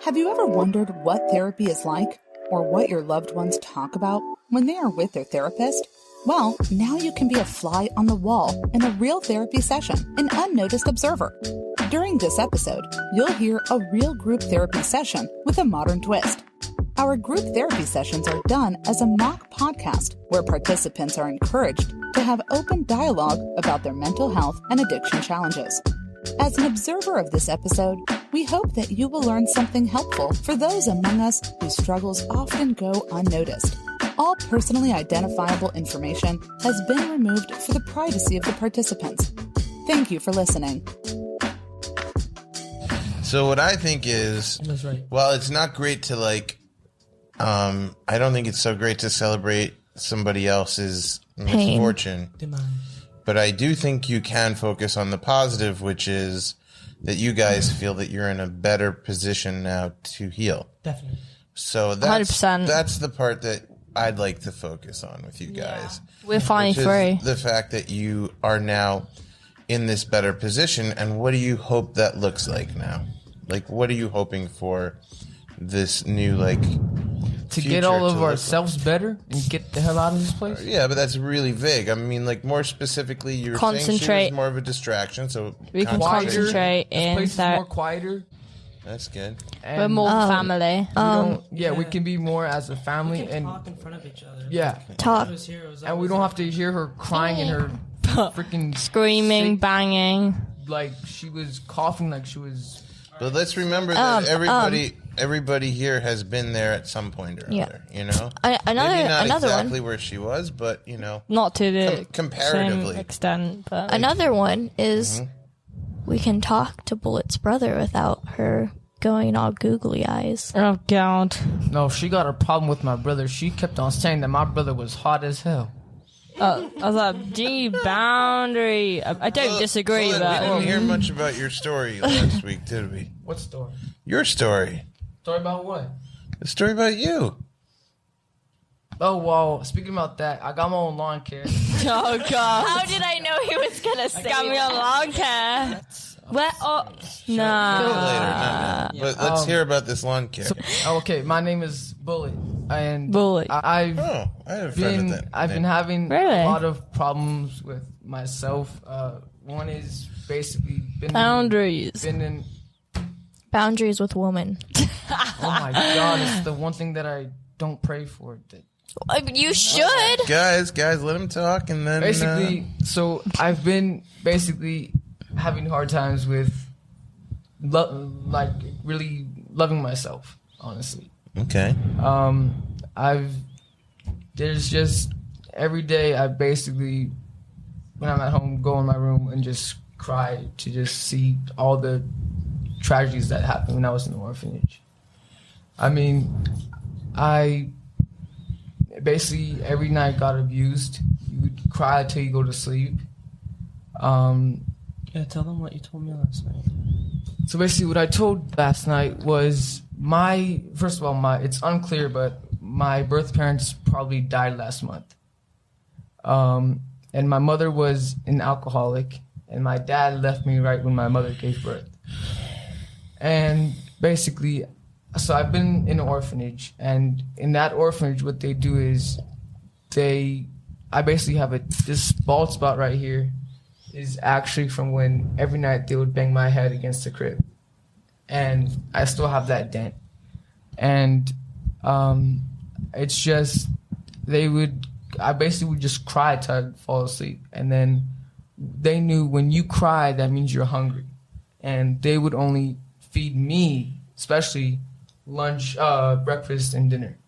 Have you ever wondered what therapy is like, or what your loved ones talk about when they are with their therapist? Well, now you can be a fly on the wall in a real therapy session, an unnoticed observer. During this episode, you'll hear a real group therapy session with a modern twist. Our group therapy sessions are done as a mock podcast where participants are encouraged to have open dialogue about their mental health and addiction challenges. As an observer of this episode, we hope that you will learn something helpful for those among us whose struggles often go unnoticed. All personally identifiable information has been removed for the privacy of the participants. Thank you for listening. So what I think is, that's right. Well, it's not great to I don't think it's so great to celebrate somebody else's misfortune. Demise. But I do think you can focus on the positive, which is that you guys feel that you're in a better position now to heal. Definitely. So that's 100%. That's the part that I'd like to focus on with you guys. We're finally which free. is the fact that you are now in this better position, and what do you hope that looks like now? Like, what are you hoping for this new, to get all of ourselves better and get the hell out of this place? Yeah, but that's really vague. I mean, more specifically, you're saying she Concentrate. was more of a distraction, so We can concentrate. concentrate This in place is that more quieter. That's good. And we're more family. we can be more as a family We can and talk in front of each other. yeah, Talk. It was here, it was and we always don't have to hear her crying in her freaking Screaming, sick, banging. like she was coughing, like she was. But let's remember that everybody here has been there at some point or other. You know, maybe not another exactly one. where she was, but Not to the comparatively. same extent, but Another one is we can talk to Bullet's brother without her going all googly eyes. oh god. No, she got a problem with my brother. She kept on saying that my brother was hot as hell. I was like, gee, boundary. I don't disagree, We but didn't hear much about your story last week, did we? What story? Your story. Story about what? The story about you. Oh, well, speaking about that, I got my own lawn care. oh god. How did I know he was gonna say Got me on lawn care. Where? Oh, Later, nah. But let's hear about this lawn care. Okay, my name is Bullet, and Bullet. I've I have a friend with that. I've been having Really? a lot of problems with myself. One is basically Boundaries. Been in. boundaries with women? Oh my god, it's the one thing that I don't pray for. You should. Guys, let him talk, and then Basically, so I've been basically having hard times with, really loving myself. Honestly, okay. There's just every day I basically, when I'm at home, go in my room and just cry to just see all the tragedies that happened when I was in the orphanage. I mean, I basically every night got abused. You would cry until you go to sleep. Yeah, tell them what you told me last night. So basically what I told last night was first of all, it's unclear, but my birth parents probably died last month. And my mother was an alcoholic, and my dad left me right when my mother gave birth. And basically, so I've been in an orphanage, and in that orphanage, what they do is I basically have this bald spot right here is actually from when every night they would bang my head against the crib. And I still have that dent. And it's just, I basically would just cry till I'd fall asleep. And then they knew when you cry, that means you're hungry. And they would only feed me, especially lunch, breakfast, and dinner.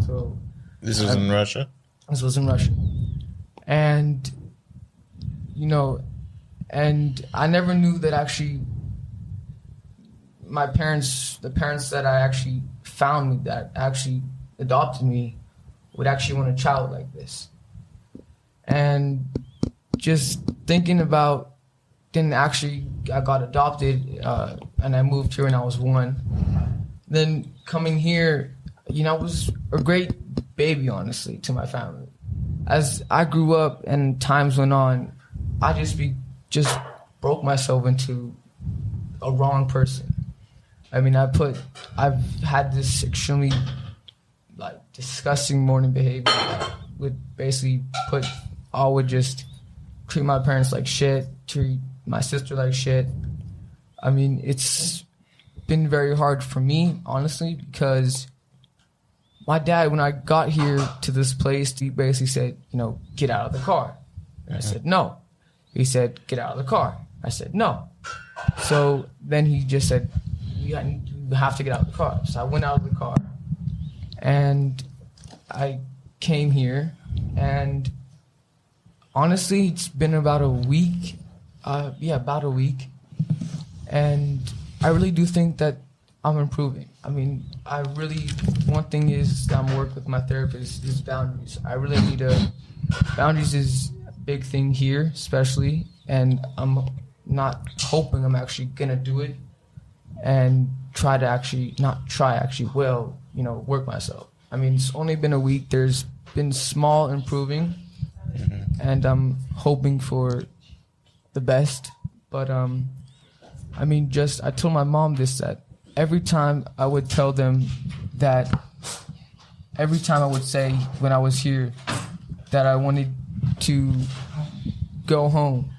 So This was in Russia? This was in Russia. And, and I never knew that actually the parents that I actually found me, that actually adopted me, would actually want a child like this. And just thinking about, I got adopted, and I moved here when I was 1. Then coming here, I was a great baby, honestly, to my family. As I grew up and times went on, I just broke myself into a wrong person. I mean, I've had this extremely, like, disgusting morning behavior that would basically would just treat my parents like shit, treat my sister like shit. I mean, it's been very hard for me, honestly, because my dad, when I got here to this place, he basically said, get out of the car. And I said, no. He said, get out of the car. I said, no. So then he just said, you have to get out of the car. So I went out of the car and I came here, and honestly, it's been about a week. About a week. And I really do think that I'm improving. I mean, one thing is I'm working with my therapist is boundaries. I really need boundaries is a big thing here, especially, and I'm actually gonna do it and work myself. I mean, it's only been a week. There's been small improving, and I'm hoping for the best. But I mean, I told my mom this, that every time I would tell them that, every time I would say when I was here that I wanted to go home,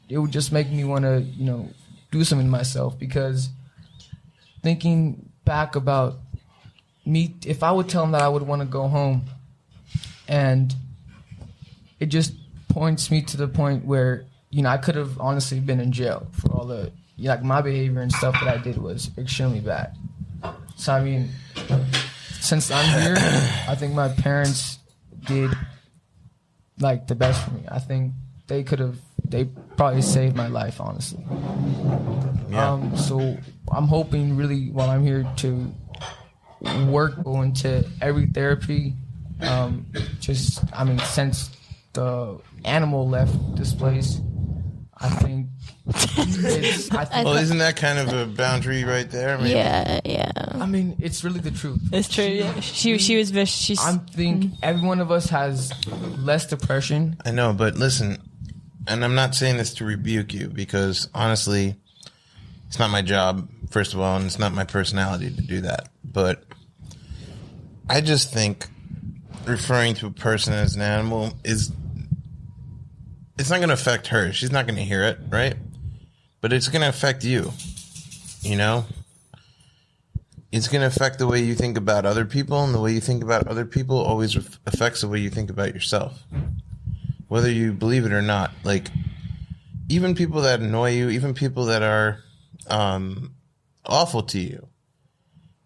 it would just make me want to, do something to myself, because thinking back about me, if I would tell them that I would want to go home, and it just points me to the point where, I could have honestly been in jail for all the, my behavior and stuff that I did was extremely bad. So, I mean, since I'm here, I think my parents did, the best for me. I think they probably saved my life, honestly. Yeah. So I'm hoping really while I'm here to go into every therapy. Since the animal left this place, I think isn't that kind of a boundary right there? Maybe? Yeah. I mean, it's really the truth. It's true. Yeah. She was vicious. I think every one of us has less depression. I know, but listen, and I'm not saying this to rebuke you, because honestly, it's not my job, first of all, and it's not my personality to do that. But I just think referring to a person as an animal it's not going to affect her. She's not going to hear it, right? But it's going to affect you, It's going to affect the way you think about other people, and the way you think about other people always affects the way you think about yourself. Whether you believe it or not. Even people that annoy you, even people that are awful to you.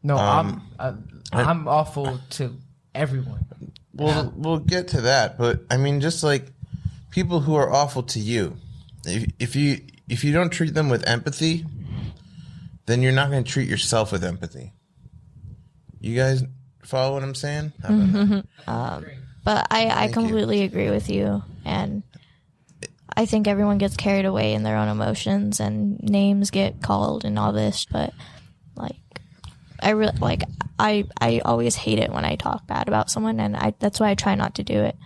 No, I'm awful to everyone. We'll get to that, but I mean, just people who are awful to you, if you don't treat them with empathy, then you're not going to treat yourself with empathy. You guys follow what I'm saying? How about that? But I completely agree with you, and I think everyone gets carried away in their own emotions, and names get called and all this. But I always hate it when I talk bad about someone, and that's why I try not to do it.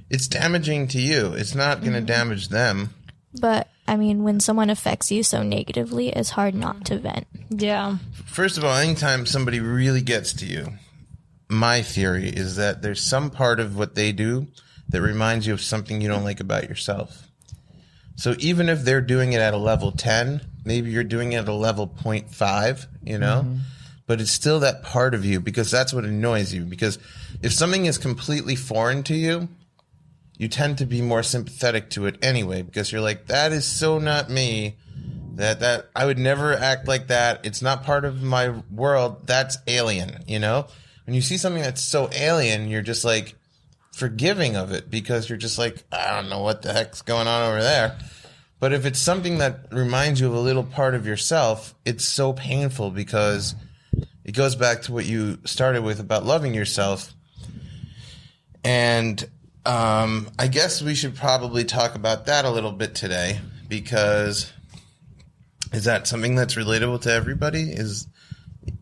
It's damaging to you. It's not going to damage them. But I mean, when someone affects you so negatively, it's hard not to vent. Yeah. First of all, anytime somebody really gets to you, my theory is that there's some part of what they do that reminds you of something you don't like about yourself. So even if they're doing it at a level 10, maybe you're doing it at a level 0.5, but it's still that part of you, because that's what annoys you. Because if something is completely foreign to you, you tend to be more sympathetic to it anyway, because you're like, that is so not me, that I would never act like that. It's not part of my world. That's alien, When you see something that's so alien, you're just forgiving of it, because you're just I don't know what the heck's going on over there. But if it's something that reminds you of a little part of yourself, it's so painful, because it goes back to what you started with about loving yourself. And I guess we should probably talk about that a little bit today, because is that something that's relatable to everybody?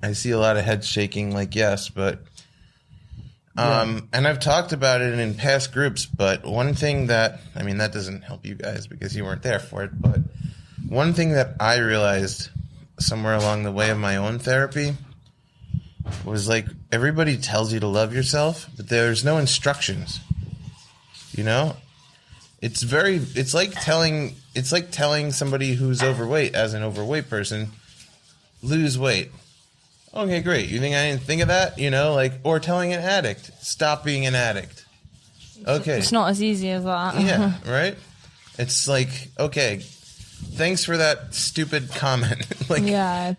I see a lot of heads shaking yes, but and I've talked about it in past groups, but one thing that doesn't help you guys because you weren't there for it, but one thing that I realized somewhere along the way of my own therapy was like, everybody tells you to love yourself, but there's no instructions. You know? It's like telling somebody who's overweight, as an overweight person, lose weight. Okay, great. You think I didn't think of that? You know, like, or telling an addict, stop being an addict. Okay. It's not as easy as that. Yeah, right? It's like, okay, thanks for that stupid comment. Like, Yeah,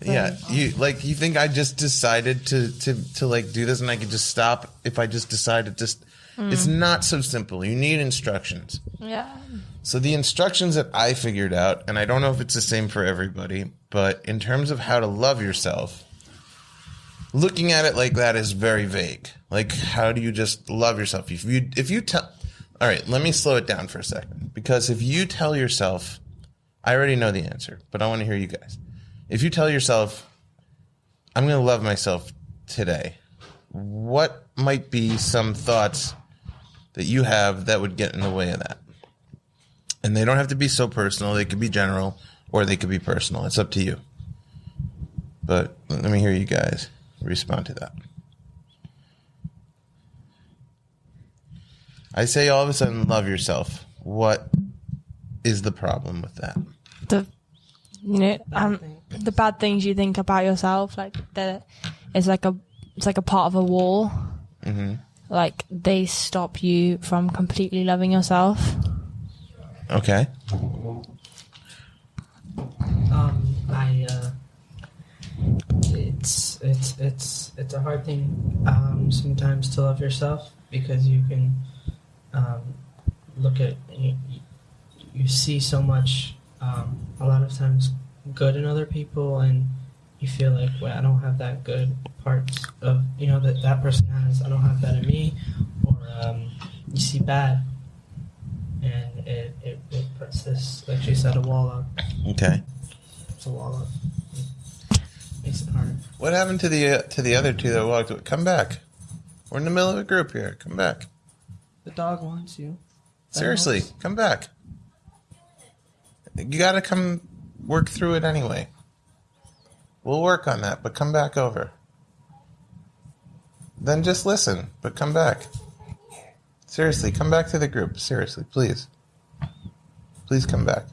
you think I just decided to like do this and I could just stop if I just decided to It's not so simple. You need instructions. Yeah. So the instructions that I figured out, and I don't know if it's the same for everybody, but in terms of how to love yourself, looking at it like that is very vague. Like, how do you just love yourself? If you tell, all right, let me slow it down for a second, because if you tell yourself, I already know the answer, but I want to hear you guys. If you tell yourself, I'm going to love myself today, what might be some thoughts that you have that would get in the way of that? And they don't have to be so personal. They could be general or they could be personal. It's up to you. But let me hear you guys respond to that. I say all of a sudden, love yourself. What is the problem with that? The bad things you think about yourself, like that, it's like a part of a wall. Mm-hmm. Like they stop you from completely loving yourself. Okay. It's a hard thing sometimes to love yourself, because you can look at you see so much a lot of times good in other people, and you feel like, well, I don't have that good parts of that person has. I don't have that in me, or you see bad, and it puts this, like she said, a wall up. Okay. It's a wall up. It makes it hard. What happened to the other two that walked away? Come back. We're in the middle of a group here. Come back. The dog wants you. Seriously, come back. You got to come work through it anyway. We'll work on that, but come back over. Then just listen, but come back. Seriously, come back to the group. Seriously, please. Please come back.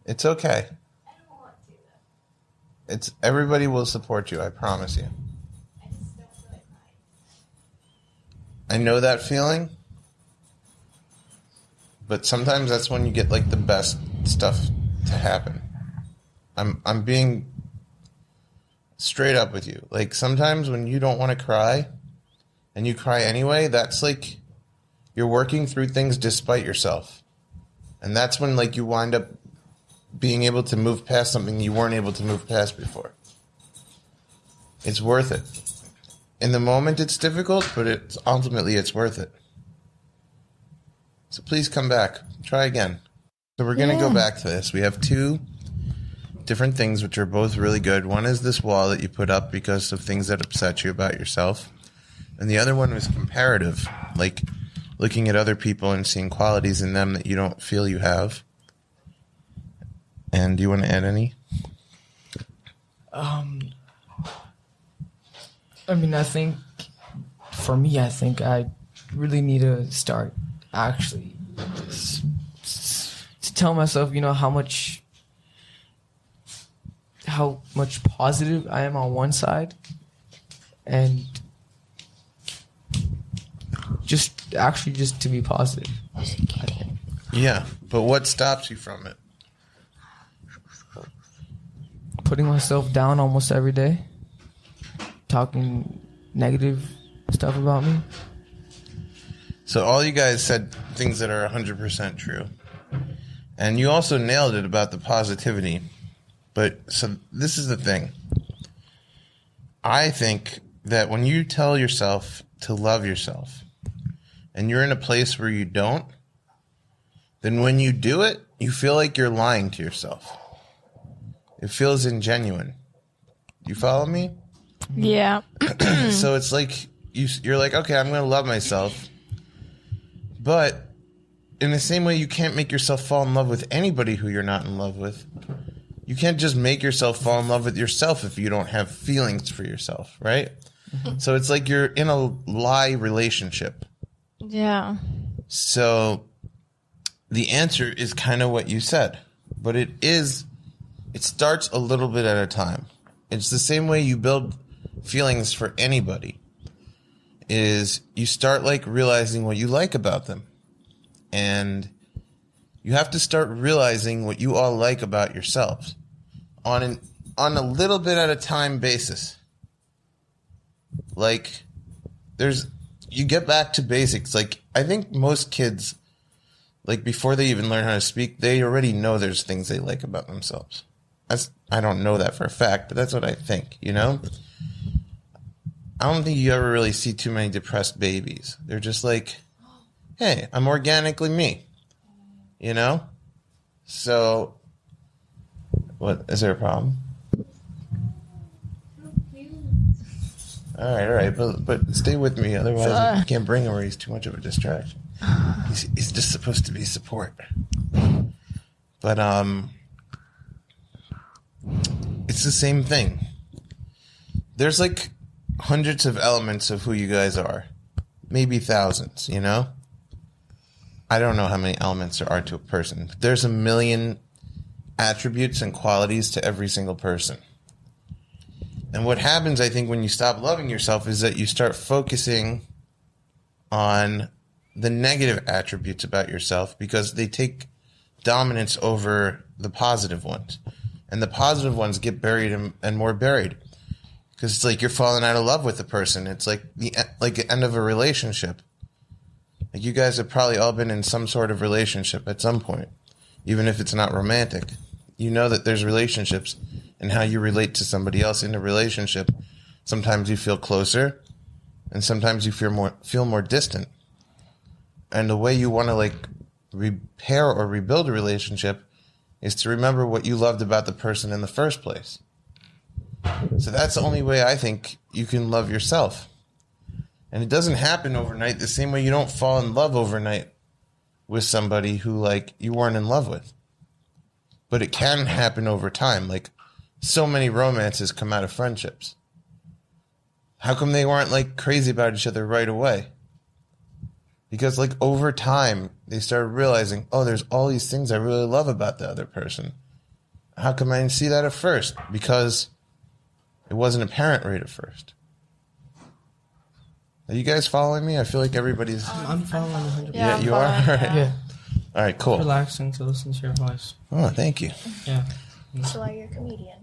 It's okay. Everybody will support you, I promise you. I know that feeling, but sometimes that's when you get like the best stuff to happen. I'm being straight up with you. Like, sometimes when you don't want to cry and you cry anyway, that's like you're working through things despite yourself. And that's when like you wind up being able to move past something you weren't able to move past before. It's worth it. In the moment it's difficult, but ultimately it's worth it. So please come back. Try again. So we're going to go back to this. We have two different things which are both really good. One is this wall that you put up because of things that upset you about yourself. And the other one was comparative, like looking at other people and seeing qualities in them that you don't feel you have. And do you want to add any? I mean, I think I really need to start actually to tell myself, how much positive I am on one side, and just to be positive. Yeah, but what stops you from it? Putting myself down almost every day, talking negative stuff about me. So all you guys said things that are 100% true. And you also nailed it about the positivity. But so this is the thing. I think that when you tell yourself to love yourself and you're in a place where you don't, then when you do it, you feel like you're lying to yourself. It feels ingenuine. You follow me? Yeah. So it's like you're like, okay, I'm going to love myself. But in the same way you can't make yourself fall in love with anybody who you're not in love with, you can't just make yourself fall in love with yourself if you don't have feelings for yourself, right? So it's like you're in a lie relationship. Yeah. So the answer is kind of what you said, but it starts a little bit at a time. It's the same way you build feelings for anybody, is you start like realizing what you like about them. And you have to start realizing what you all like about yourselves on a little bit at a time basis. Like you get back to basics. Like I think most kids, like before they even learn how to speak, they already know there's things they like about themselves. I don't know that for a fact, but that's what I think, you know? I don't think you ever really see too many depressed babies. They're just like, hey, I'm organically me, you know? So, what, is there a problem? All right, but stay with me, otherwise I can't bring him or he's too much of a distraction. He's just supposed to be support. But, it's the same thing. There's like hundreds of elements of who you guys are. Maybe thousands, you know? I don't know how many elements there are to a person. But there's a million attributes and qualities to every single person. And what happens, I think, when you stop loving yourself is that you start focusing on the negative attributes about yourself because they take dominance over the positive ones. And the positive ones get buried and more buried. Because it's like you're falling out of love with the person. It's like the end of a relationship. Like you guys have probably all been in some sort of relationship at some point. Even if it's not romantic. You know that there's relationships and how you relate to somebody else in a relationship. Sometimes you feel closer and sometimes you feel more distant. And the way you want to like repair or rebuild a relationship is to remember what you loved about the person in the first place. So that's the only way I think you can love yourself. And it doesn't happen overnight the same way you don't fall in love overnight with somebody who like you weren't in love with. But it can happen over time. Like so many romances come out of friendships. How come they weren't like crazy about each other right away? Because like over time, they started realizing, oh, there's all these things I really love about the other person. How come I didn't see that at first? Because it wasn't apparent right at first. Are you guys following me? I feel like everybody's... I'm following 100%. Yeah, you are? All right. Yeah. All right, cool. It's relaxing to listen to your voice. Oh, thank you. Yeah. That's why you're a comedian.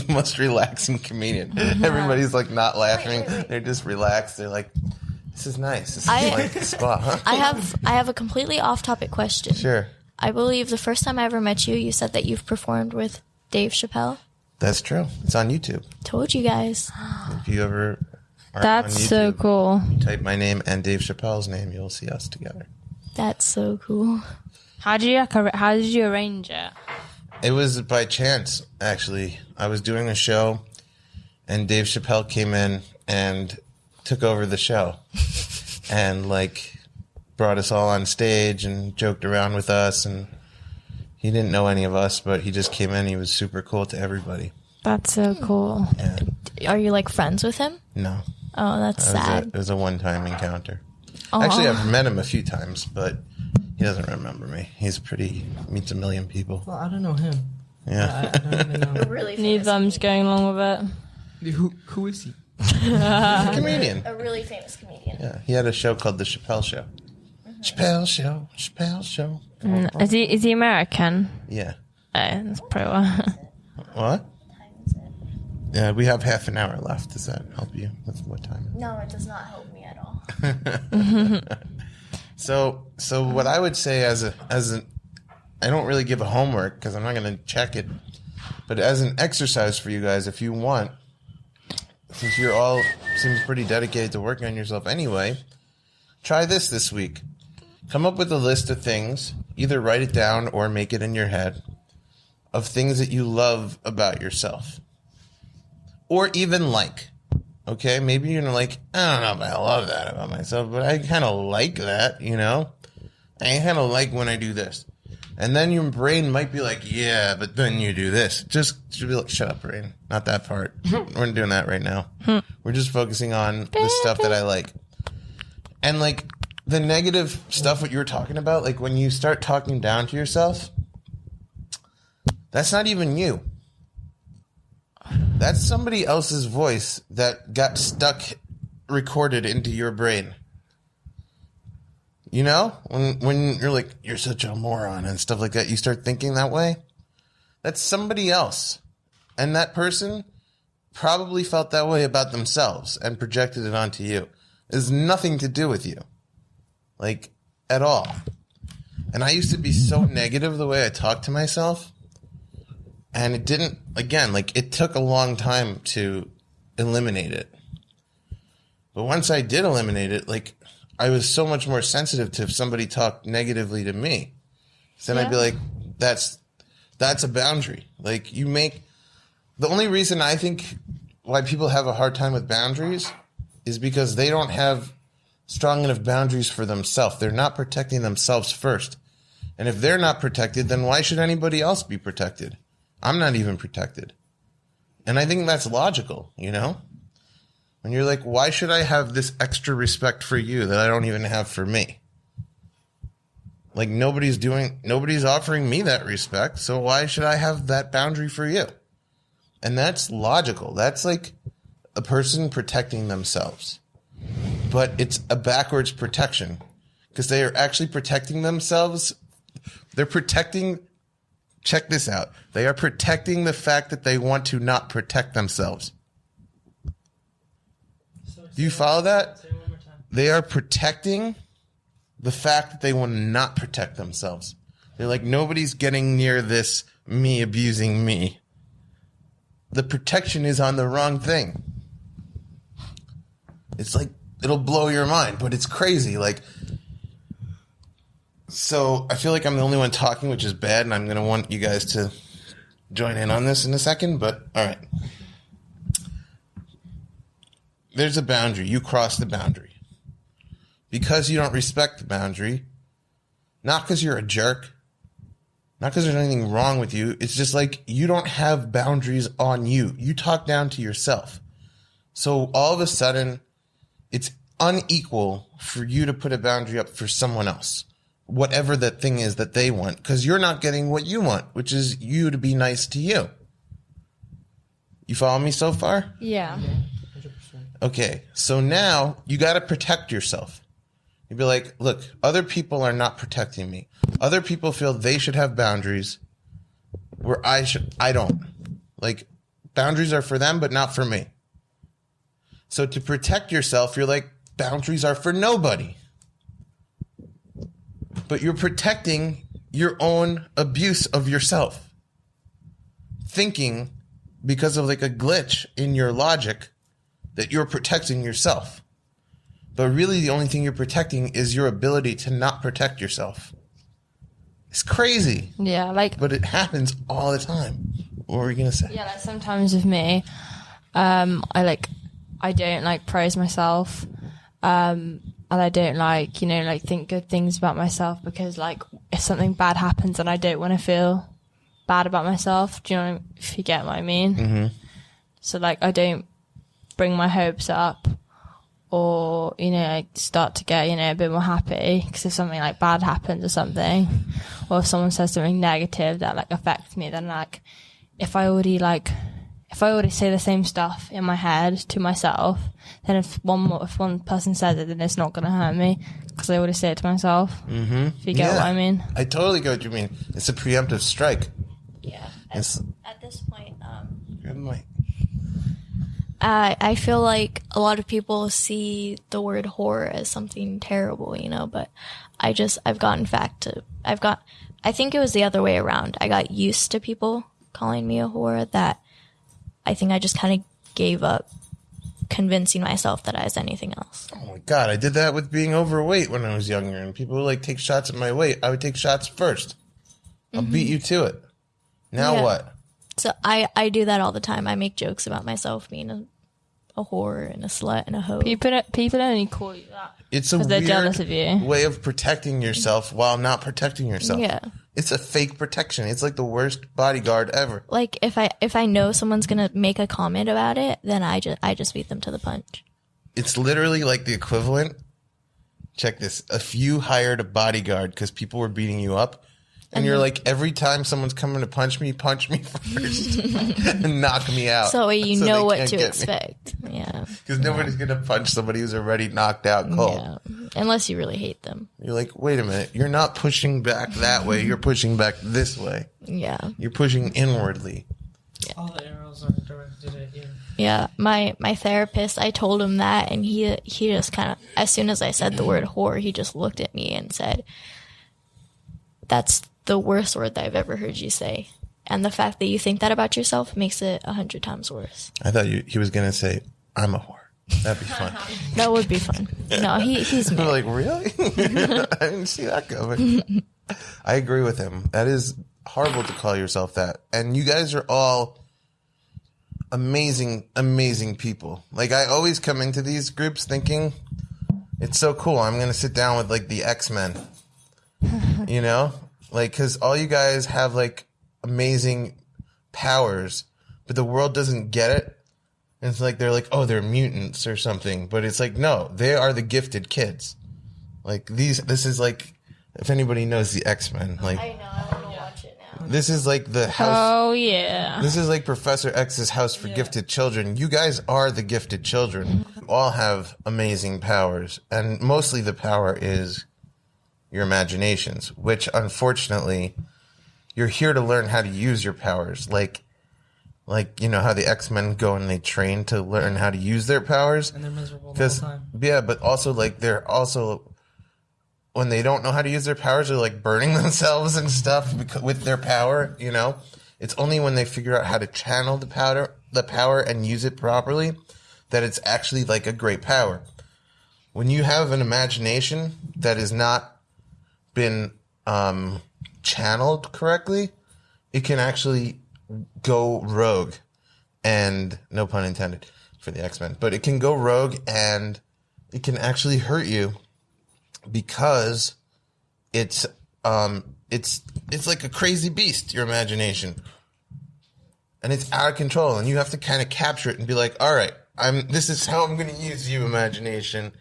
Most relaxing comedian. Everybody's like not laughing. Wait. They're just relaxed. They're like, this is nice. This is like a spa, huh? I have a completely off-topic question. Sure. I believe the first time I ever met you, you said that you've performed with Dave Chappelle. That's true. It's on YouTube. Told you guys. If you ever are That's on YouTube, so cool. type my name and Dave Chappelle's name, you'll see us together. That's so cool. How did you arrange it? It was by chance, actually. I was doing a show, and Dave Chappelle came in and took over the show. And, like, brought us all on stage and joked around with us. And he didn't know any of us, but he just came in. He was super cool to everybody. That's so cool. Yeah. Are you like friends with him? No. Oh, that's sad. It was a one-time encounter. Aww. Actually, I've met him a few times, but he doesn't remember me. Meets a million people. Well, I don't know him. Yeah. I don't even know. Really Neither of them's going along with it. Who is he? He's a comedian. A really famous comedian. Yeah. He had a show called The Chappelle Show. Chappelle Show. Is he American? Yeah. That's pretty well. What? Yeah, we have half an hour left. Does that help you with what time? No, it does not help me at all. So what I would say as I don't really give a homework because I'm not going to check it, but as an exercise for you guys, if you want, since you're all seem pretty dedicated to working on yourself anyway, try this week. Come up with a list of things, either write it down or make it in your head, of things that you love about yourself. Or even like. Okay, maybe you're like, I don't know if I love that about myself, but I kind of like that, you know? I kind of like when I do this. And then your brain might be like, yeah, but then you do this. Just be like, shut up, brain. Not that part. We're not doing that right now. We're just focusing on the stuff that I like. And like the negative stuff, what you were talking about, like when you start talking down to yourself, that's not even you. That's somebody else's voice that got stuck, recorded into your brain. You know, when you're like, you're such a moron and stuff like that, you start thinking that way. That's somebody else. And that person probably felt that way about themselves and projected it onto you. It has nothing to do with you. Like, at all. And I used to be so negative the way I talked to myself. And it didn't, again, like, it took a long time to eliminate it. But once I did eliminate it, like, I was so much more sensitive to if somebody talked negatively to me. So then I'd be like, that's a boundary. Like, you make... The only reason I think why people have a hard time with boundaries is because they don't have strong enough boundaries for themselves. They're not protecting themselves first. And if they're not protected, then why should anybody else be protected? I'm not even protected. And I think that's logical, you know? When you're like, why should I have this extra respect for you that I don't even have for me? Like, nobody's offering me that respect, so why should I have that boundary for you? And that's logical. That's like a person protecting themselves. But it's a backwards protection because they are actually protecting themselves. They're protecting, check this out. They are protecting the fact that they want to not protect themselves. Do you follow that? Say it one more time. They are protecting the fact that they want to not protect themselves. They're like, nobody's getting near this me abusing me. The protection is on the wrong thing. It's like, it'll blow your mind, but it's crazy. Like, so I feel like I'm the only one talking, which is bad, and I'm going to want you guys to join in on this in a second, but all right. There's a boundary. You cross the boundary. Because you don't respect the boundary, not because you're a jerk, not because there's anything wrong with you. It's just like you don't have boundaries on you. You talk down to yourself. So all of a sudden, it's unequal for you to put a boundary up for someone else, whatever that thing is that they want, because you're not getting what you want, which is you to be nice to you. You follow me so far? Yeah. 100%. Okay, so now you got to protect yourself. You'd be like, look, other people are not protecting me. Other people feel they should have boundaries where I don't. Like, boundaries are for them, but not for me. So to protect yourself, you're like, boundaries are for nobody. But you're protecting your own abuse of yourself. Thinking, because of like a glitch in your logic, that you're protecting yourself. But really the only thing you're protecting is your ability to not protect yourself. It's crazy. Yeah, like... But it happens all the time. What were you going to say? Yeah, like sometimes with me, I don't like praise myself. And I don't like, think good things about myself because like if something bad happens and I don't want to feel bad about myself, do you know if you get what I mean? Mm-hmm. So like I don't bring my hopes up or, I start to get, a bit more happy because if something like bad happens or something, or if someone says something negative that like affects me, then like if I already say the same stuff in my head to myself, then if one person says it, then it's not going to hurt me because I already say it to myself. Mm-hmm. If you get what I mean. I totally get what you mean. It's a preemptive strike. Yeah. At this point, Grab the mic. I feel like a lot of people see the word whore as something terrible, but I've gotten I think it was the other way around. I got used to people calling me a whore that I think I just kind of gave up convincing myself that I was anything else. Oh my God, I did that with being overweight when I was younger, and people would like take shots at my weight. I would take shots first. I'll beat you to it. Now what? So I do that all the time. I make jokes about myself being a a whore and a slut and a hoe. People only call you that. It's a 'Cause they're jealous of weird you. way of protecting yourself while not protecting yourself. Yeah. It's a fake protection. It's like the worst bodyguard ever. Like if I know someone's gonna make a comment about it, then I just beat them to the punch. It's literally like the equivalent. Check this. If you hired a bodyguard because people were beating you up, and you're like, every time someone's coming to punch me first and knock me out. So you so know they what can't to get expect. Yeah. Because nobody's going to punch somebody who's already knocked out cold. Yeah. Unless you really hate them. You're like, wait a minute. You're not pushing back that way. You're pushing back this way. Yeah. You're pushing inwardly. All the arrows are directed at you. Yeah. My therapist, I told him that, and he just kind of, as soon as I said the word whore, he just looked at me and said, "That's the worst word that I've ever heard you say. And the fact that you think that about yourself makes it 100 times worse." I thought he was going to say, I'm a whore. That'd be fun. That would be fun. No, he's I'm married. like, really? I didn't see that coming. I agree with him. That is horrible to call yourself that. And you guys are all amazing, amazing people. Like, I always come into these groups thinking, it's so cool. I'm going to sit down with, like, the X-Men. You know? Like, because all you guys have, like, amazing powers, but the world doesn't get it. And it's like, they're like, oh, they're mutants or something. But it's like, no, they are the gifted kids. Like, this is like, if anybody knows the X-Men, like, I know, I want to watch it now. this is like the house. Oh, yeah. This is like Professor X's house for gifted children. You guys are the gifted children. You all have amazing powers. And mostly the power is your imaginations, which unfortunately you're here to learn how to use your powers. Like, you know how the X-Men go and they train to learn how to use their powers. And they're miserable the whole time. Yeah, but also like they're also, when they don't know how to use their powers, they're like burning themselves and stuff with their power, you know? It's only when they figure out how to channel the power and use it properly that it's actually like a great power. When you have an imagination that has not been channeled correctly, it can actually go rogue, and no pun intended for the X-Men, but it can go rogue and it can actually hurt you because it's like a crazy beast, your imagination, and it's out of control, and you have to kind of capture it and be like, all right, this is how I'm going to use you, imagination,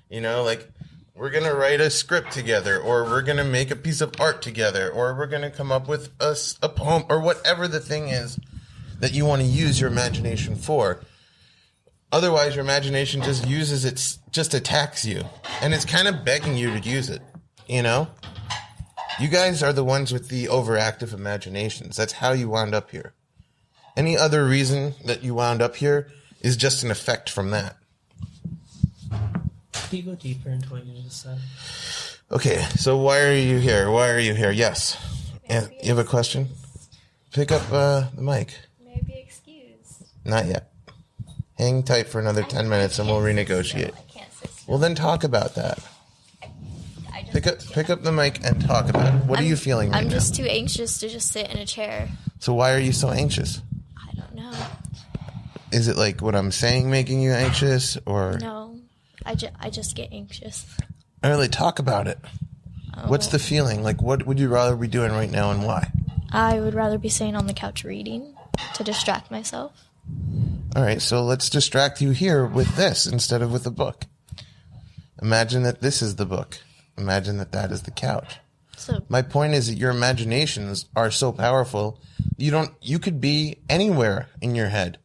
you know, like, we're going to write a script together, or we're going to make a piece of art together, or we're going to come up with a poem, or whatever the thing is that you want to use your imagination for. Otherwise, your imagination just attacks you. And it's kind of begging you to use it, you know? You guys are the ones with the overactive imaginations. That's how you wound up here. Any other reason that you wound up here is just an effect from that. Can you go deeper into what you just said? Okay, so why are you here? Yes. And you have a question? Pick up the mic. May I be excused? Not yet. Hang tight for another 10 minutes and we'll renegotiate. I can't sit still. Well, then talk about that. I just Pick up the mic and talk about it. What are you feeling right I'm now? just too anxious to just sit in a chair. So why are you so anxious? I don't know. Is it like what I'm saying making you anxious, or No, I just get anxious. I really talk about it? What's the feeling? Like, what would you rather be doing right now and why? I would rather be sitting on the couch reading to distract myself. All right, so let's distract you here with this instead of with a book. Imagine that this is the book. Imagine that that is the couch. So My point is that your imaginations are so powerful. You could be anywhere in your head.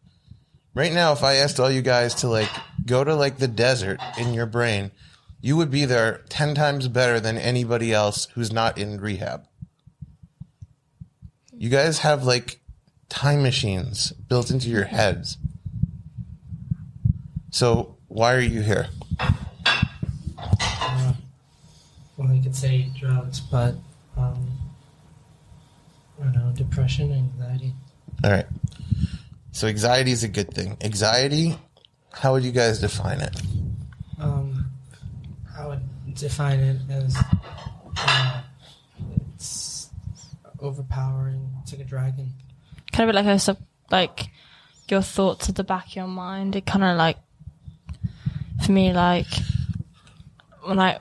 Right now, if I asked all you guys to like go to like the desert in your brain, you would be there 10 times better than anybody else who's not in rehab. You guys have like time machines built into your heads. So why are you here? Well, you could say drugs, but I don't know, depression, anxiety. All right. So anxiety is a good thing. Anxiety, how would you guys define it? I would define it as it's overpowering. It's like a dragon. Kind of like like your thoughts at the back of your mind. It kind of like to me, like when I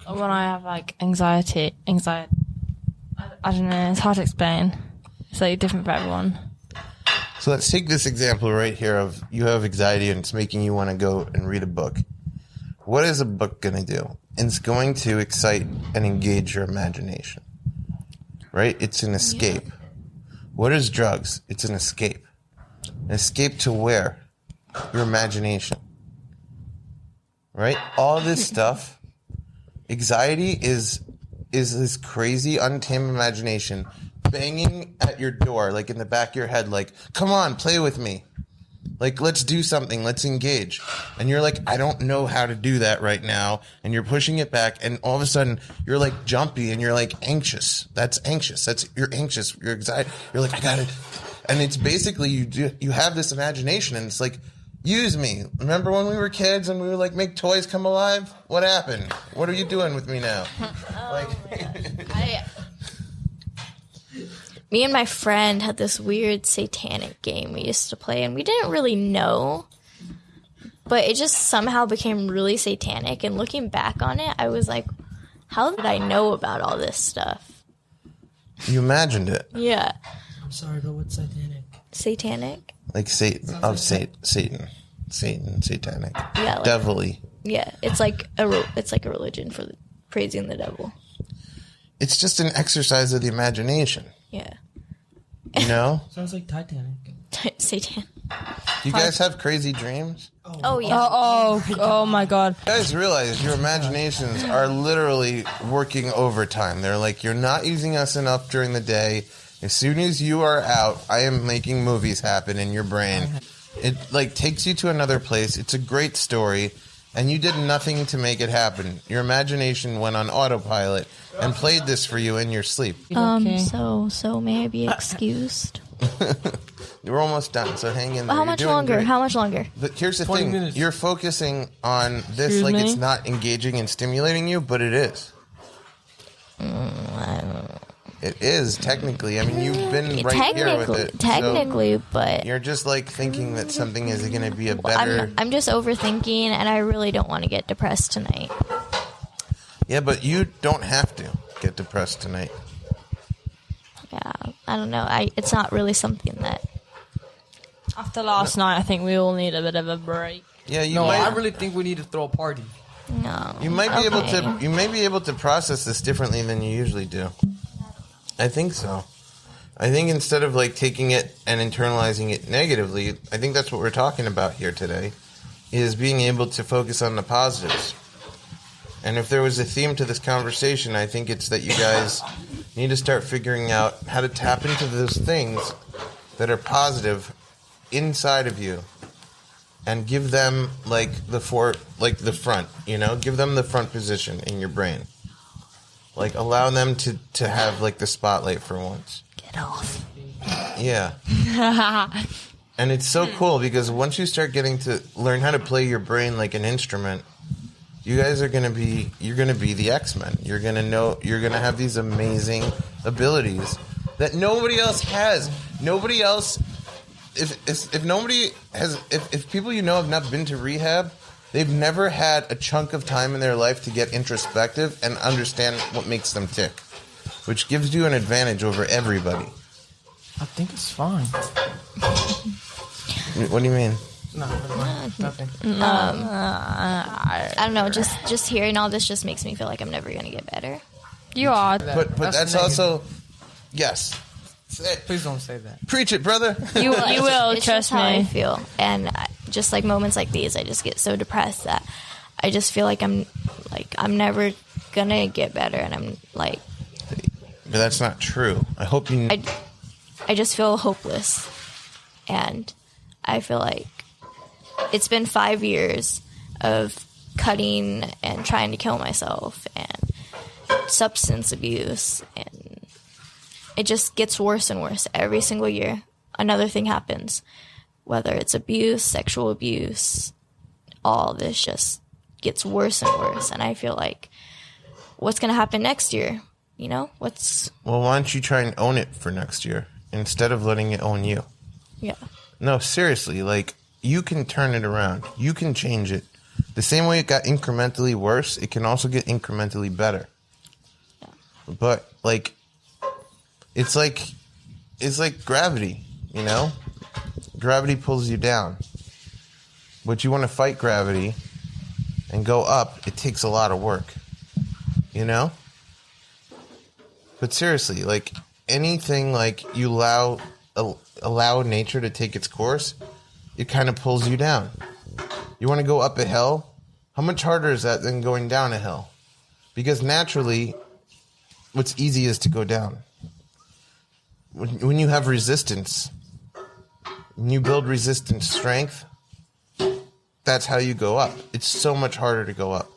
have like anxiety, I don't know, it's hard to explain. It's like different for everyone. So let's take this example right here of you have anxiety and it's making you want to go and read a book. What is a book going to do? It's going to excite and engage your imagination, right? It's an escape. Yeah. What is drugs? It's an escape. An escape to where? Your imagination, right? All this stuff, anxiety is this crazy, untamed imagination banging at your door, like in the back of your head, like, come on, play with me. Like, let's do something. Let's engage. And you're like, I don't know how to do that right now. And you're pushing it back. And all of a sudden, you're like jumpy and you're like anxious. That's anxious. You're anxious. You're excited. You're like, I got it. And it's basically, you have this imagination and it's like, use me. Remember when we were kids and we would like make toys come alive? What happened? What are you doing with me now? Me and my friend had this weird satanic game we used to play, and we didn't really know, but it just somehow became really satanic. And looking back on it, I was like, how did I know about all this stuff? You imagined it. Yeah. I'm sorry, but what's satanic? Satanic? Like Satan, Satan, satanic. Yeah. Like, devilly. Yeah, it's like a religion for praising the devil. It's just an exercise of the imagination. Yeah. You know? Sounds like Titanic. Satan. You guys have crazy dreams? Oh yeah. Oh my God. You guys realize your imaginations are literally working overtime. They're like, you're not using us enough during the day. As soon as you are out, I am making movies happen in your brain. It like takes you to another place. It's a great story. And you did nothing to make it happen. Your imagination went on autopilot and played this for you in your sleep. Okay. So may I be excused? We're almost done, so hang in there. How much longer? How much longer? But here's the 20 thing. minutes. You're focusing on this like it's not engaging and stimulating you, but it is. I don't know. It is, technically. I mean, you've been right here with it. Technically, so but... You're just, like, thinking that something is going to be a better... I'm just overthinking, and I really don't want to get depressed tonight. Yeah, but you don't have to get depressed tonight. Yeah, I don't know. It's not really something that... After last night, I think we all need a bit of a break. Yeah, I really think we need to throw a party. No. You might be able to process this differently than you usually do. I think so. I think instead of like taking it and internalizing it negatively, I think that's what we're talking about here today, is being able to focus on the positives. And if there was a theme to this conversation, I think it's that you guys need to start figuring out how to tap into those things that are positive inside of you and give them like the front, you know, give them the front position in your brain. Like, allow them to have, like, the spotlight for once. Get off. Yeah. And it's so cool because once you start getting to learn how to play your brain like an instrument, you guys are you're going to be the X-Men. You're going to have these amazing abilities that nobody else has. Nobody else, if people you know have not been to rehab, they've never had a chunk of time in their life to get introspective and understand what makes them tick, which gives you an advantage over everybody. I think it's fine. What do you mean? No, nothing. I don't know. Just hearing all this just makes me feel like I'm never gonna get better. You are. But that's also, yes. Please don't say that. Preach it, brother. You will, It's trust just how I me. feel, and just like moments like these, I just get so depressed that I just feel like I'm never gonna get better, and I'm like. But that's not true. I hope you. I just feel hopeless, and I feel like it's been 5 years of cutting and trying to kill myself and substance abuse, and it just gets worse and worse every single year. Another thing happens, whether it's abuse, sexual abuse, all this just gets worse and worse, and I feel like what's going to happen next year? You know, Well, why don't you try and own it for next year instead of letting it own you? Yeah. No, seriously, like, you can turn it around. You can change it. The same way it got incrementally worse, it can also get incrementally better. But like, it's like gravity, you know? Gravity pulls you down. But you want to fight gravity and go up, it takes a lot of work, you know? But seriously, like anything like you allow nature to take its course, it kind of pulls you down. You want to go up a hill? How much harder is that than going down a hill? Because naturally, what's easy is to go down. When you have resistance, when you build resistance strength, that's how you go up. It's so much harder to go up.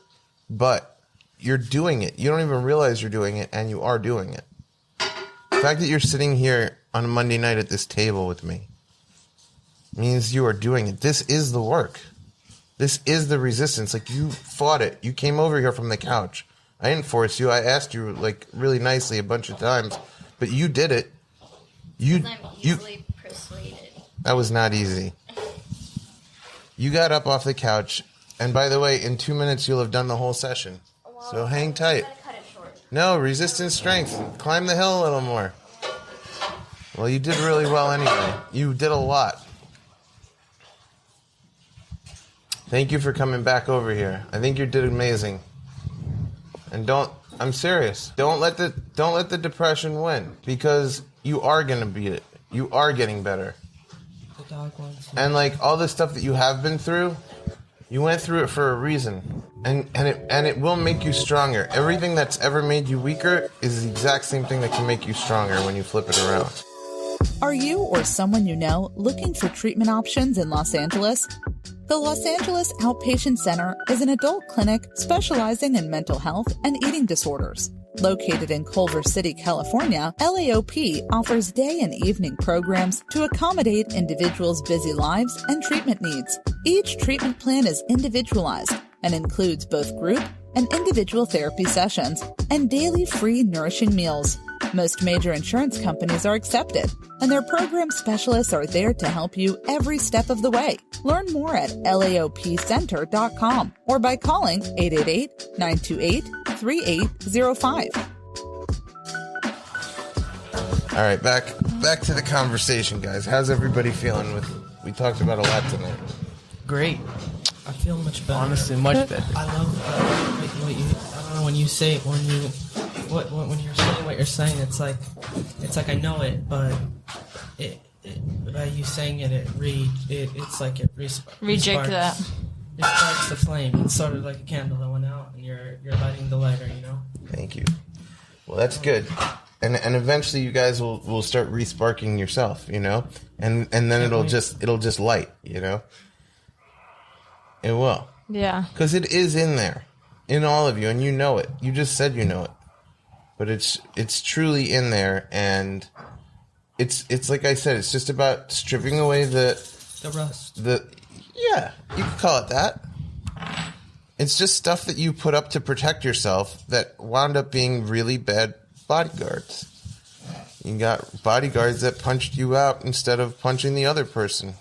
But you're doing it. You don't even realize you're doing it, and you are doing it. The fact that you're sitting here on a Monday night at this table with me means you are doing it. This is the work. This is the resistance. Like, you fought it. You came over here from the couch. I didn't force you. I asked you, like, really nicely a bunch of times. But you did it. I'm easily persuaded. That was not easy. You got up off the couch. And by the way, in 2 minutes, you'll have done the whole session. Well, so hang tight. Cut it short. No, resistance strength. Climb the hill a little more. Well, you did really well anyway. You did a lot. Thank you for coming back over here. I think you did amazing. And I'm serious. Don't let the depression win, because you are going to beat it. You are getting better. The dog wants you. And like all the stuff that you have been through, you went through it for a reason. And it will make you stronger. Everything that's ever made you weaker is the exact same thing that can make you stronger when you flip it around. Are you or someone you know looking for treatment options in Los Angeles? The Los Angeles Outpatient Center is an adult clinic specializing in mental health and eating disorders. Located in Culver City, California, LAOP offers day and evening programs to accommodate individuals' busy lives and treatment needs. Each treatment plan is individualized and includes both group and individual therapy sessions and daily free nourishing meals. Most major insurance companies are accepted, and their program specialists are there to help you every step of the way. Learn more at laopcenter.com or by calling 888-928-3805. All right, back to the conversation, guys. How's everybody feeling? We talked about a lot tonight. Great. I feel much better. Honestly, much better. I love what you. I don't know, when you say when you're saying what you're saying. It's like I know it, but by you saying it's like it Rejig that. It sparks the flame. It's sort of like a candle that went out, and you're lighting the lighter. You know. Thank you. Well, that's good. And eventually, you guys will start re-sparking yourself. You know, and then it'll just light. You know. It will. Yeah. Because it is in there, in all of you, and you know it. You just said you know it, but it's truly in there, and it's like I said, it's just about stripping away the rust. Yeah, you could call it that. It's just stuff that you put up to protect yourself that wound up being really bad bodyguards. You got bodyguards that punched you out instead of punching the other person.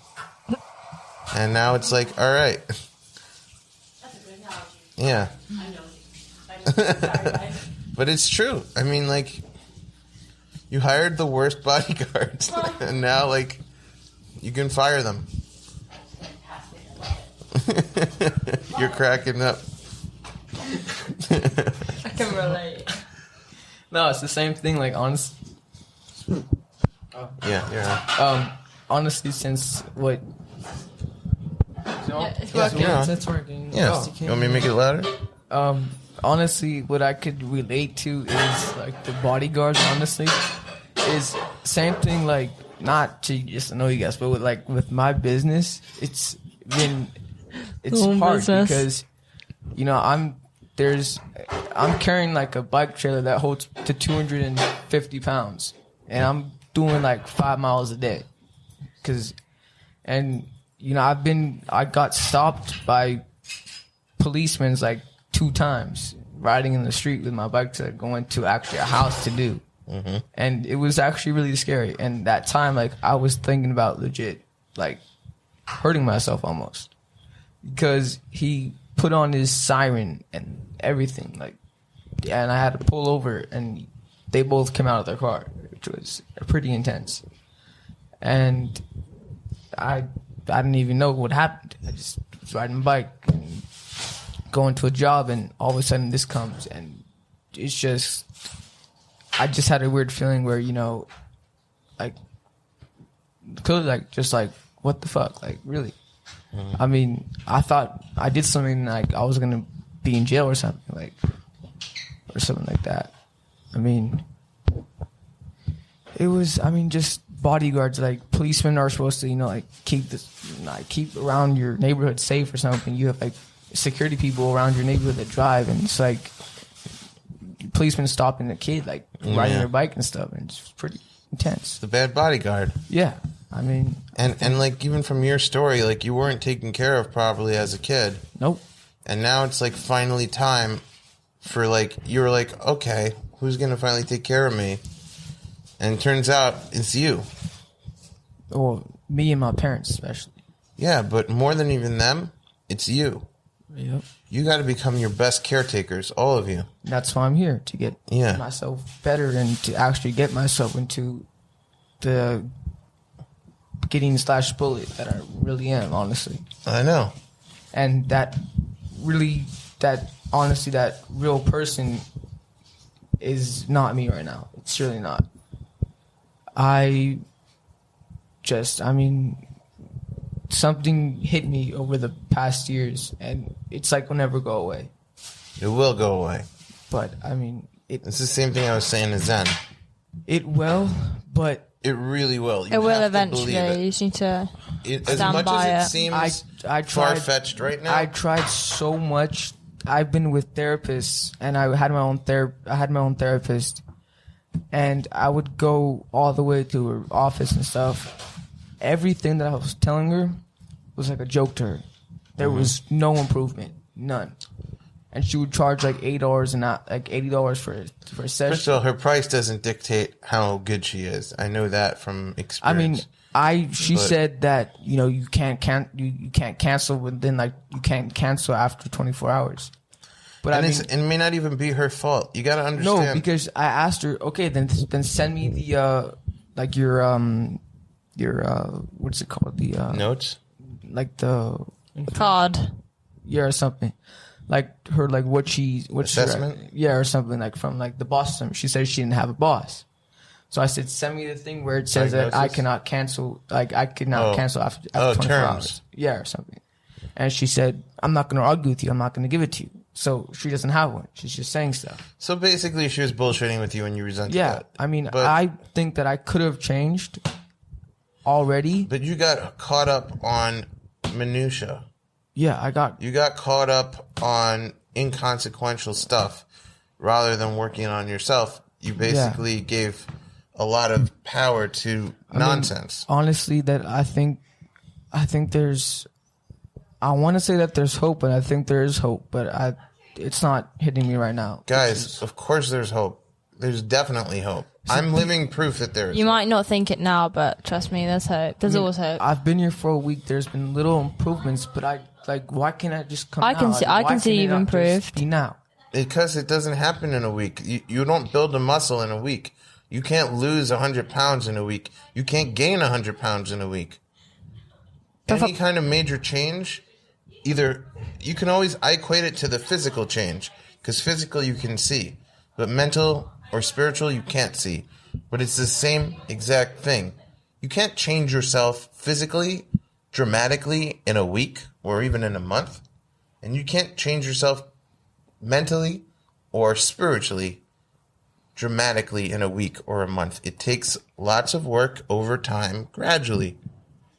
And now it's like, all right. That's a good analogy. Yeah. I know. Sorry. But it's true. I mean, like, you hired the worst bodyguards, and now, like, you can fire them. You're cracking up. I can relate. No, it's the same thing. Like, honest. Yeah. Honestly, since what. It's working. It's working. Yeah. You want me to make it louder? Honestly, what I could relate to is like the bodyguards. Honestly, is same thing. Like, not to just know you guys, but with my business, it's hard business. because I'm carrying like a bike trailer that holds to 250 pounds, and I'm doing like 5 miles a day, I got stopped by policemen like 2 times riding in the street with my bike to going to actually a house to do. Mm-hmm. And it was actually really scary. And that time, like, I was thinking about legit, like, hurting myself almost. Because he put on his siren and everything, like, and I had to pull over, and they both came out of their car, which was pretty intense. And I didn't even know what happened. I just was riding a bike and going to a job, and all of a sudden this comes, and it's just, I just had a weird feeling where, you know, like, clearly, like, just like, what the fuck, like, really? I mean, I thought I did something, like I was gonna be in jail or something like that. I mean, it was. I mean, just bodyguards, like policemen are supposed to, you know, like keep around your neighborhood safe or something. You have like security people around your neighborhood that drive, and it's like policemen stopping a kid like riding their bike and stuff, and it's pretty intense. The bad bodyguard. Yeah. I mean, and like even from your story, like you weren't taken care of properly as a kid. Nope. And now it's like finally time for like, you were like, okay, who's going to finally take care of me? And it turns out it's you. Well, me and my parents especially. Yeah, but more than even them, it's you. Yep. You got to become your best caretakers, all of you. That's why I'm here, to get myself better and to actually get myself into the getting/bully that I really am, honestly. I know. And that real person is not me right now. It's really not. I mean, something hit me over the past years, and it's like will never go away. It will go away. But, I mean, it's the same thing I was saying to Zen. It will, but it really will. It will eventually. You just need to stand much by as it. it seems I far-fetched right now. I tried so much. I've been with therapists, and I had my own therapist, and I would go all the way to her office and stuff. Everything that I was telling her was like a joke to her. There was no improvement, none. And she would charge like $8 and not like $80 for a session. First of all, her price doesn't dictate how good she is. I know that from experience. I mean, she said that, you know, you can't cancel within, like, you can't cancel after 24 hours. But and it may not even be her fault. You got to understand. No, because I asked her, okay, then send me the like your what's it called, the notes, like the card, or something. Like her, like what's assessment? Or something, like from like the boss. She said she didn't have a boss, so I said send me the thing where it says that I cannot cancel, like I could not cancel after 24 hours, or something. And she said, I'm not going to argue with you. I'm not going to give it to you. So she doesn't have one. She's just saying stuff. So basically, she was bullshitting with you, and you resented that. I mean, I think that I could have changed already, but you got caught up on minutia. Yeah, you got caught up on inconsequential stuff rather than working on yourself. You basically gave a lot of power to nonsense. Mean, honestly, that I think there's, I want to say that there's hope, and I think there is hope, but it's not hitting me right now. Guys, of course there's hope. There's definitely hope. I'm living proof that there is You hope. might not think it now, but trust me, there's hope. There's always hope. I've been here for a week. There's been little improvements, but why can't I just come I now? can see you've improved. Be now. Because it doesn't happen in a week. You don't build a muscle in a week. You can't lose 100 pounds in a week. You can't gain 100 pounds in a week. Any kind of major change, either you can always, I equate it to the physical change, because physical you can see, but mental or spiritual you can't see. But it's the same exact thing. You can't change yourself physically, dramatically in a week or even in a month, and you can't change yourself mentally or spiritually dramatically in a week or a month. It takes lots of work over time, gradually.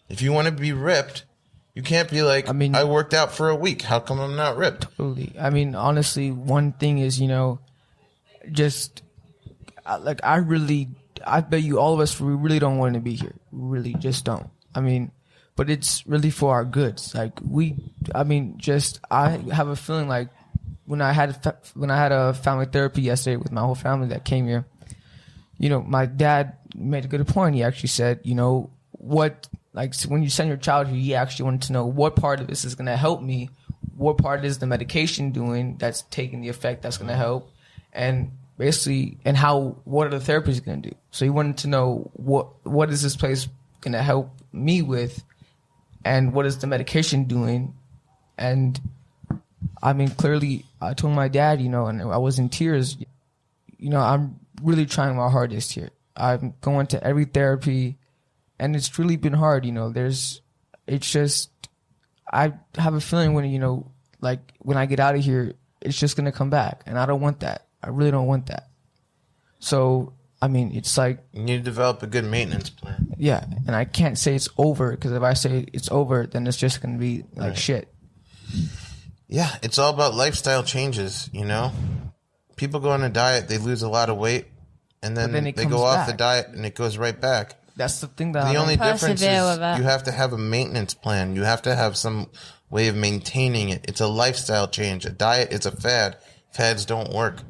If you want to be ripped, you can't be like, I worked out for a week. How come I'm not ripped? Totally. I mean, honestly, one thing is, just like I bet you all of us, we really don't want to be here. We really just don't. I mean, but it's really for our goods. Like I have a feeling like when I had a family therapy yesterday with my whole family that came here, my dad made a good point. He actually said, when you send your child here, he actually wanted to know what part of this is going to help me what part is the medication doing that's taking the effect that's going to help, and basically, and what are the therapists going to do? So he wanted to know what is this place going to help me with, and what is the medication doing? And I mean, clearly, I told my dad, and I was in tears. I'm really trying my hardest here. I'm going to every therapy, and it's really been hard. I have a feeling when, like when I get out of here, it's just going to come back. And I don't want that. I really don't want that. So, I mean, it's like... You need to develop a good maintenance plan. Yeah. And I can't say it's over, because if I say it's over, then it's just going to be like shit. Yeah. It's all about lifestyle changes, People go on a diet, they lose a lot of weight, and then they go off the diet and it goes right back. That's the thing that the only difference is with it. you have to have a maintenance plan. You have to have some way of maintaining it. It's a lifestyle change. A diet is a fad. Fads don't work.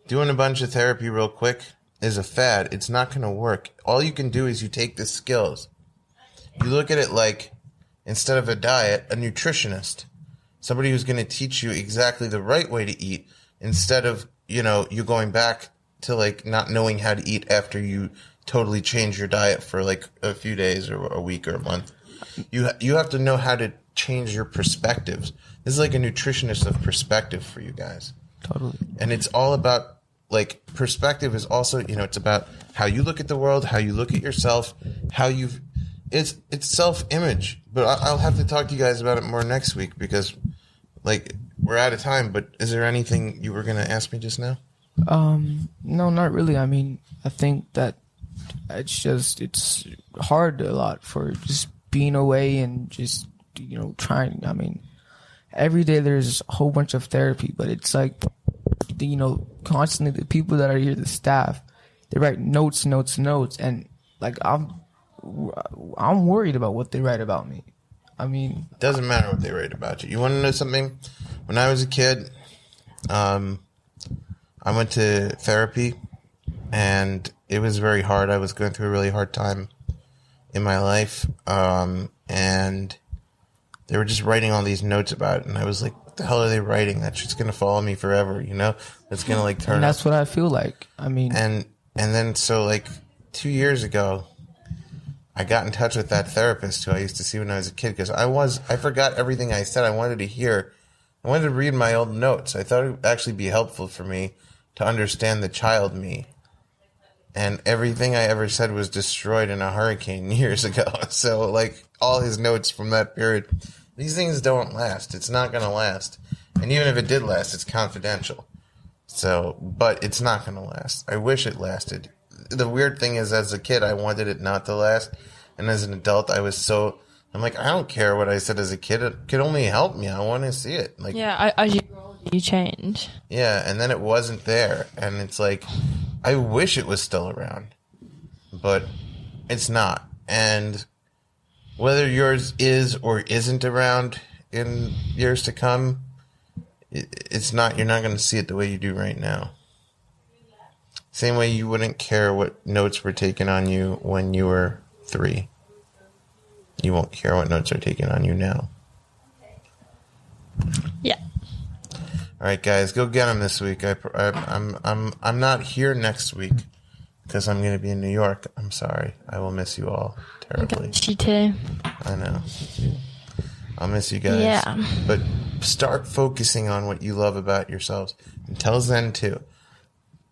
Doing a bunch of therapy real quick is a fad. It's not going to work. All you can do is you take the skills. You look at it like, instead of a diet, a nutritionist. Somebody who's going to teach you exactly the right way to eat, instead of, you going back to like not knowing how to eat after you totally change your diet for like a few days or a week or a month. You have to know how to change your perspectives. This is like a nutritionist of perspective for you guys. Totally. And it's all about, like, perspective is also, it's about how you look at the world, how you look at yourself, it's self-image. But I'll have to talk to you guys about it more next week, because, like, we're out of time. But is there anything you were going to ask me just now? No, not really. I mean, I think that it's hard a lot for just being away and just, trying. I mean, every day there's a whole bunch of therapy, but it's like, constantly the people that are here, the staff, they write notes, and like I'm worried about what they write about me. I mean, it doesn't matter what they write about you. You want to know something? When I was a kid, I went to therapy, and it was very hard. I was going through a really hard time in my life, and they were just writing all these notes about it, and I was like, what the hell are they writing? That shit's going to follow me forever, It's going to, like, turn and that's up. what I feel like. I mean... And then, so, like, 2 years ago, I got in touch with that therapist who I used to see when I was a kid, because I forgot everything I said. I wanted to hear. I wanted to read my old notes. I thought it would actually be helpful for me to understand the child me. And everything I ever said was destroyed in a hurricane years ago. So, like, all his notes from that period, these things don't last. It's not going to last. And even if it did last, it's confidential. So, but it's not going to last. I wish it lasted. The weird thing is, as a kid, I wanted it not to last. And as an adult, I'm like, I don't care what I said as a kid. It could only help me. I want to see it. Like, yeah, as you grow older, you change. Yeah, and then it wasn't there. And it's like, I wish it was still around, but it's not. And whether yours is or isn't around in years to come, it's not. You're not going to see it the way you do right now. Same way you wouldn't care what notes were taken on you when you were 3. You won't care what notes are taken on you now. Yeah. All right, guys, go get them this week. I'm not here next week because I'm going to be in New York. I'm sorry. I will miss you all terribly. She too. I know. I'll miss you guys. Yeah. But start focusing on what you love about yourselves. And tell Zen too.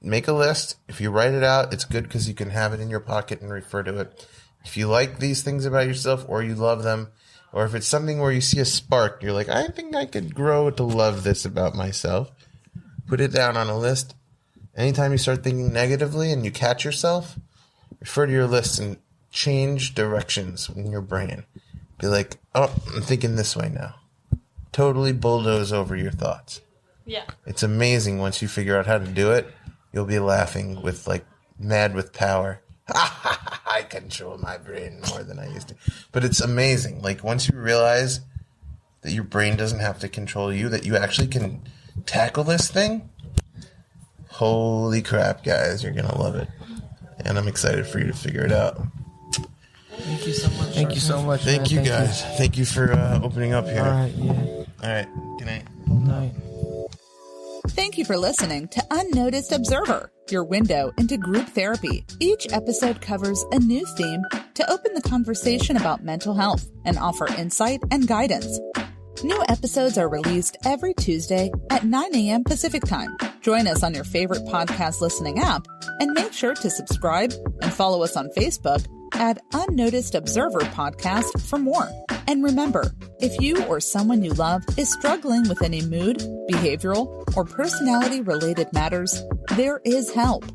Make a list. If you write it out, it's good because you can have it in your pocket and refer to it. If you like these things about yourself, or you love them, or if it's something where you see a spark, you're like, I think I could grow to love this about myself, put it down on a list. Anytime you start thinking negatively and you catch yourself, refer to your list and change directions in your brain. Be like, oh, I'm thinking this way now. Totally bulldoze over your thoughts. Yeah. It's amazing once you figure out how to do it. You'll be laughing with, like, mad with power. I control my brain more than I used to. But it's amazing. Like, once you realize that your brain doesn't have to control you, that you actually can tackle this thing, holy crap, guys, you're going to love it. And I'm excited for you to figure it out. Thank you so much. Thank you so much. Thank man. you, guys. Thank you for opening up here. All right, yeah. All right. Good night. Night. Thank you for listening to Unnoticed Observer, your window into group therapy. Each episode covers a new theme to open the conversation about mental health and offer insight and guidance. New episodes are released every Tuesday at 9 a.m. Pacific Time. Join us on your favorite podcast listening app and make sure to subscribe and follow us on Facebook at Unnoticed Observer Podcast for more. And remember, if you or someone you love is struggling with any mood, behavioral, or personality-related matters, there is help.